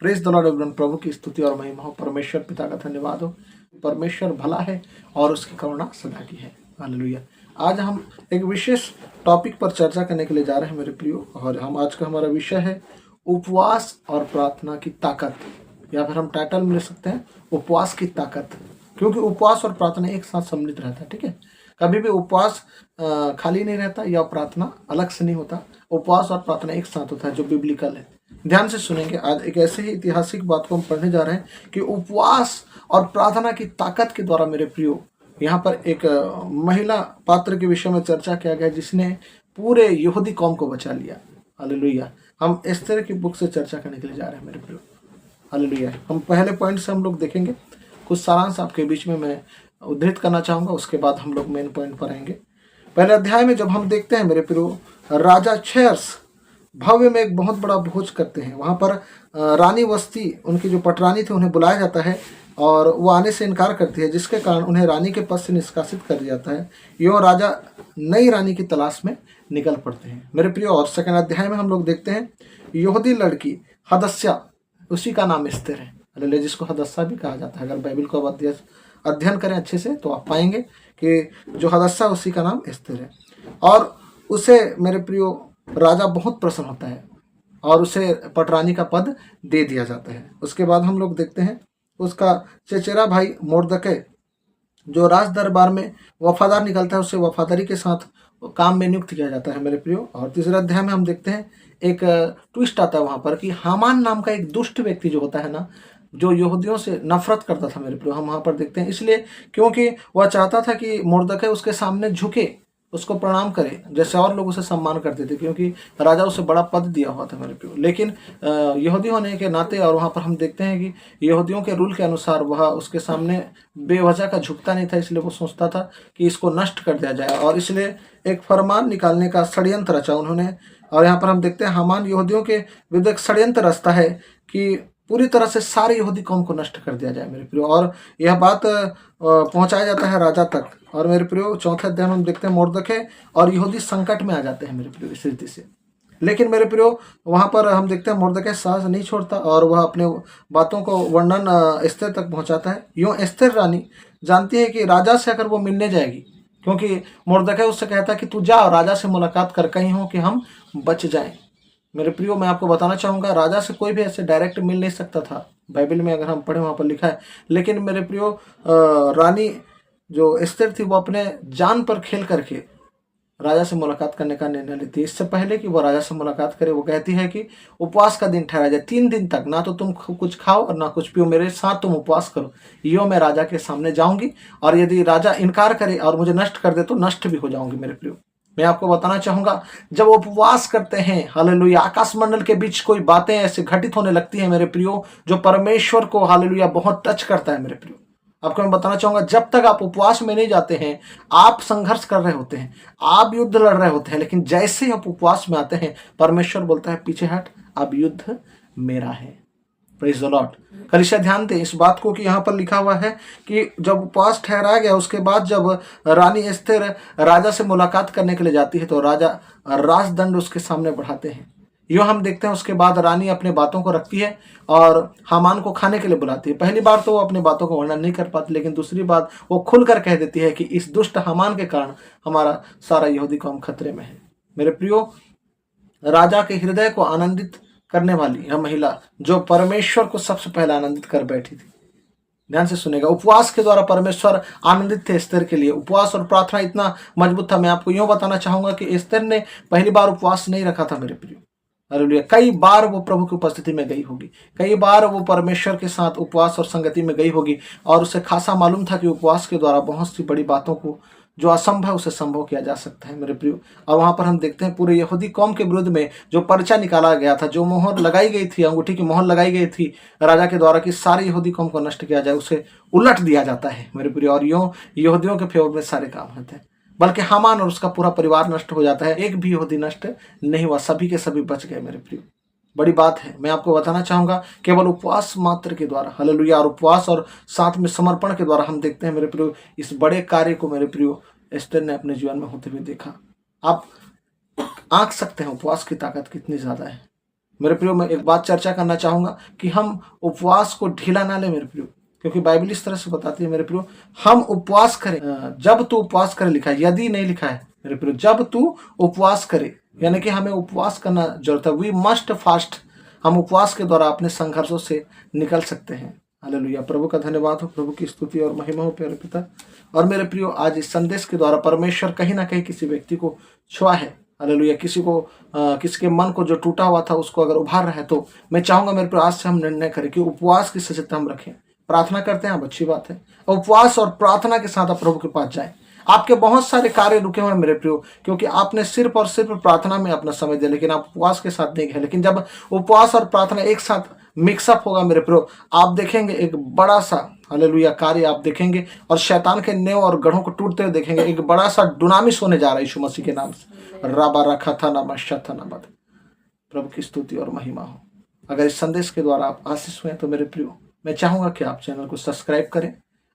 Praise the lord everyone. प्रभु की स्तुति और महिमा हो, परमेश्वर पिता का धन्यवाद हो। परमेश्वर भला है और उसकी करुणा सदा की है। हालेलुया। आज हम एक विशेष टॉपिक पर चर्चा करने के लिए जा रहे हैं मेरे प्रियो, और हम आज का हमारा विषय है उपवास और प्रार्थना की ताकत, या फिर हम टाइटल में ले सकते हैं उपवास की ताकत, क्योंकि उपवास और प्रार्थना एक साथ सम्मिलित रहता है। ठीक है, कभी भी उपवास खाली नहीं रहता या प्रार्थना अलग से नहीं होता। उपवास और प्रार्थना एक साथ होता है, जो बिब्लिकल है। ध्यान से सुनेंगे। आज एक ऐसे ही ऐतिहासिक बात को हम पढ़ने जा रहे हैं कि उपवास और प्रार्थना की ताकत के द्वारा मेरे प्रियो, यहाँ पर एक महिला पात्र के विषय में चर्चा किया गया जिसने पूरे यहूदी कौम को बचा लिया। हालेलुया। हम एस्तेर की बुक से चर्चा करने के लिए जा रहे हैं मेरे प्रियो। हालेलुया। हम पहले पॉइंट से हम लोग देखेंगे, कुछ सारांश आपके बीच में मैं उद्धृत करना चाहूँगा, उसके बाद हम लोग मेन पॉइंट पर आएंगे। पहले अध्याय में जब हम देखते हैं मेरे प्रियो, राजा छेर्स भव्य में एक बहुत बड़ा भोज करते हैं। वहाँ पर रानी वस्ती, उनकी जो पटरानी थी, उन्हें बुलाया जाता है और वो आने से इनकार करती है, जिसके कारण उन्हें रानी के पद से निष्कासित कर दिया जाता है। यूँ राजा नई रानी की तलाश में निकल पड़ते हैं मेरे प्रियो। और सेकंड अध्याय में हम लोग देखते हैं यहूदी लड़की हदस्या, उसी का नाम एस्तेर है, जिसको हदस्सा भी कहा जाता है। अगर बाइबल को अध्ययन करें अच्छे से तो आप पाएंगे कि जो हदस्सा, उसी का नाम एस्तेर है। और उसे मेरे प्रियो राजा बहुत प्रसन्न होता है और उसे पटरानी का पद दे दिया जाता है। उसके बाद हम लोग देखते हैं उसका चचेरा भाई मोर्दकै, जो राज दरबार में वफादार निकलता है, उसे वफादारी के साथ काम में नियुक्त किया जाता है मेरे प्रियो। और तीसरे अध्याय में हम देखते हैं एक ट्विस्ट आता है वहाँ पर कि हामान नाम का एक दुष्ट व्यक्ति जो होता है ना, जो यहूदियों से नफरत करता था मेरे प्रियो, हम वहाँ पर देखते हैं। इसलिए क्योंकि वह चाहता था कि मोर्दकै उसके सामने झुके, उसको प्रणाम करे, जैसे और लोग उसे सम्मान करते थे, क्योंकि राजा उसे बड़ा पद दिया हुआ था मेरे प्रियो। लेकिन यहूदी होने के नाते, और वहाँ पर हम देखते हैं कि यहूदियों के रूल के अनुसार वह उसके सामने बेवजह का झुकता नहीं था, इसलिए वो सोचता था कि इसको नष्ट कर दिया जाए, और इसलिए एक फरमान निकालने का षड्यंत्र रचा उन्होंने। और यहाँ पर हम देखते हैं हामान यहूदियों के विरुद्ध एक षड्यंत्र रचता है कि पूरी तरह से सारे यहूदी कौम को नष्ट कर दिया जाए मेरे प्रियो। और यह बात पहुंचाया जाता है राजा तक। और मेरे प्रियो चौथे अध्याय में हम देखते हैं मोर्दकै और यहूदी संकट में आ जाते हैं मेरे प्रियो इस रीति से। लेकिन मेरे प्रियो वहाँ पर हम देखते हैं मोर्दकै साहस नहीं छोड़ता और वह अपने बातों को वर्णन एस्तेर तक पहुँचाता है। यूँ एस्तेर रानी जानती है कि राजा से अगर वो मिलने जाएगी, क्योंकि मोर्दकै उससे कहता है कि तू जा और राजा से मुलाकात कर, कहीं हो कि हम बच जाएं। मेरे प्रियो मैं आपको बताना चाहूँगा, राजा से कोई भी ऐसे डायरेक्ट मिल नहीं सकता था। बाइबल में अगर हम पढ़ें वहाँ पर लिखा है। लेकिन मेरे प्रियो रानी जो एस्तेर थी, वो अपने जान पर खेल करके राजा से मुलाकात करने का निर्णय लेती है। इससे पहले कि वो राजा से मुलाकात करे, वो कहती है कि उपवास का दिन ठहरा जाए, 3 दिन तक ना तो तुम कुछ खाओ और ना कुछ पियो, मेरे साथ तुम उपवास करो। यो मैं राजा के सामने जाऊंगी, और यदि राजा इनकार करे और मुझे नष्ट कर दे तो नष्ट भी हो जाऊंगी मेरे प्रियो। मैं आपको बताना चाहूंगा, जब उपवास करते हैं, हालेलुया, आकाश मंडल के बीच कोई बातें ऐसे घटित होने लगती हैं मेरे प्रियो, जो परमेश्वर को हालेलुया बहुत टच करता है मेरे प्रियो। आपको मैं बताना चाहूंगा, जब तक आप उपवास में नहीं जाते हैं, आप संघर्ष कर रहे होते हैं, आप युद्ध लड़ रहे होते हैं, लेकिन जैसे ही आप उपवास में आते हैं, परमेश्वर बोलता है पीछे हट, अब युद्ध मेरा है। Praise the Lord. कलीसिया ध्यान दें इस बात को कि यहाँ पर लिखा हुआ है कि जब उपवास ठहराया गया, उसके बाद जब रानी एस्तेर राजा से मुलाकात करने के लिए जाती है, तो राजा राजदंड उसके सामने बढ़ाते हैं। यूँ हम देखते हैं उसके बाद रानी अपने बातों को रखती है और हामान को खाने के लिए बुलाती है। पहली बार तो वो अपनी बातों को वर्णन नहीं कर पाती, लेकिन दूसरी बात वो खुलकर कह देती है कि इस दुष्ट हामान के कारण हमारा सारा यहूदी कौम खतरे में है। मेरे प्रियो, राजा के हृदय को आनंदित करने वाली यह महिला, जो परमेश्वर को सबसे पहले आनंदित कर बैठी थी। ध्यान से सुनेगा, उपवास के द्वारा परमेश्वर आनंदित थे एस्तेर के लिए। उपवास और प्रार्थना इतना मजबूत था। मैं आपको यूँ बताना चाहूंगा कि एस्तेर ने पहली बार उपवास नहीं रखा था मेरे प्रियो। हालेलुया। कई बार वो प्रभु की उपस्थिति में गई होगी, कई बार वो परमेश्वर के साथ उपवास और संगति में गई होगी, और उसे खासा मालूम था कि उपवास के द्वारा बहुत सी बड़ी बातों को, जो असंभव, उसे संभव किया जा सकता है मेरे प्रियो। और वहाँ पर हम देखते हैं पूरे यहूदी कौम के विरुद्ध में जो पर्चा निकाला गया था, जो मोहर लगाई गई थी, अंगूठी की मोहर लगाई गई थी राजा के द्वारा कि सारे यहूदी कौम को नष्ट किया जाए, उसे उलट दिया जाता है मेरे प्रियो। और यूँ यहूदियों के फेवर में सारे काम होते हैं, बल्कि हामान और उसका पूरा परिवार नष्ट हो जाता है। एक भी यहूदी नष्ट नहीं हुआ, सभी के सभी बच गए मेरे प्रियो। बड़ी बात है। मैं आपको बताना चाहूंगा, केवल उपवास मात्र के द्वारा, हालेलुया, और उपवास और साथ में समर्पण के द्वारा हम देखते हैं मेरे प्रियो, इस बड़े कार्य को मेरे प्रियो एस्तेर ने अपने जीवन में होते हुए देखा। आप आंक सकते हैं उपवास की ताकत कितनी ज्यादा है। मेरे प्रियो, मैं एक बात चर्चा करना चाहूँगा कि हम उपवास को ढीला ना लें मेरे प्रियो, क्योंकि बाइबल इस तरह से बताती है मेरे प्रियो, हम उपवास करें। जब तू उपवास करे लिखा है, यदि नहीं लिखा है मेरे प्रियो, जब तू उपवास करे, यानी कि हमें उपवास करना जरूरत है। We must fast. हम उपवास के द्वारा अपने संघर्षों से निकल सकते हैं। हालेलुया। प्रभु का धन्यवाद हो, प्रभु की स्तुति और महिमा हो प्यारे पिता। और मेरे प्रियो, आज इस संदेश के द्वारा परमेश्वर कहीं ना कहीं किसी व्यक्ति को छुआ है। हालेलुया। किसी के मन को जो टूटा हुआ था उसको अगर उभार रहा है, तो मैं चाहूंगा मेरे प्रियो, आज से हम निर्णय करें कि उपवास की सजगता हम रखें। प्रार्थना करते हैं, अब अच्छी बात है। उपवास और प्रार्थना के साथ आप प्रभु के पास जाएं। आपके बहुत सारे कार्य रुके हुए हैं मेरे प्रियो, क्योंकि आपने सिर्फ और सिर्फ प्रार्थना में अपना समय दिया, लेकिन आप उपवास के साथ नहीं गए। लेकिन जब उपवास और प्रार्थना एक साथ मिक्सअप होगा मेरे प्रियो, आप देखेंगे एक बड़ा सा हालेलुया कार्य आप देखेंगे, और शैतान के नेव और गढ़ों को टूटते हुए देखेंगे। एक बड़ा सा डुनामिस होने जा रहा है यीशु मसीह के नाम से। राबा रखा था ना मशा ना बद। प्रभु की स्तुति और महिमा हो। अगर इस संदेश के द्वारा आप आशीष हुए तो मेरे प्रियो, मैं चाहूंगा कि आप चैनल को सब्सक्राइब करें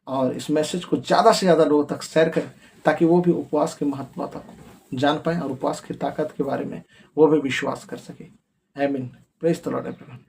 और इस मैसेज को ज़्यादा से ज़्यादा लोगों तक शेयर करें, ताकि वो भी उपवास के महत्वता को जान पाएं और उपवास की ताकत के बारे में वो भी विश्वास कर सके। आमीन। Praise the lord everyone.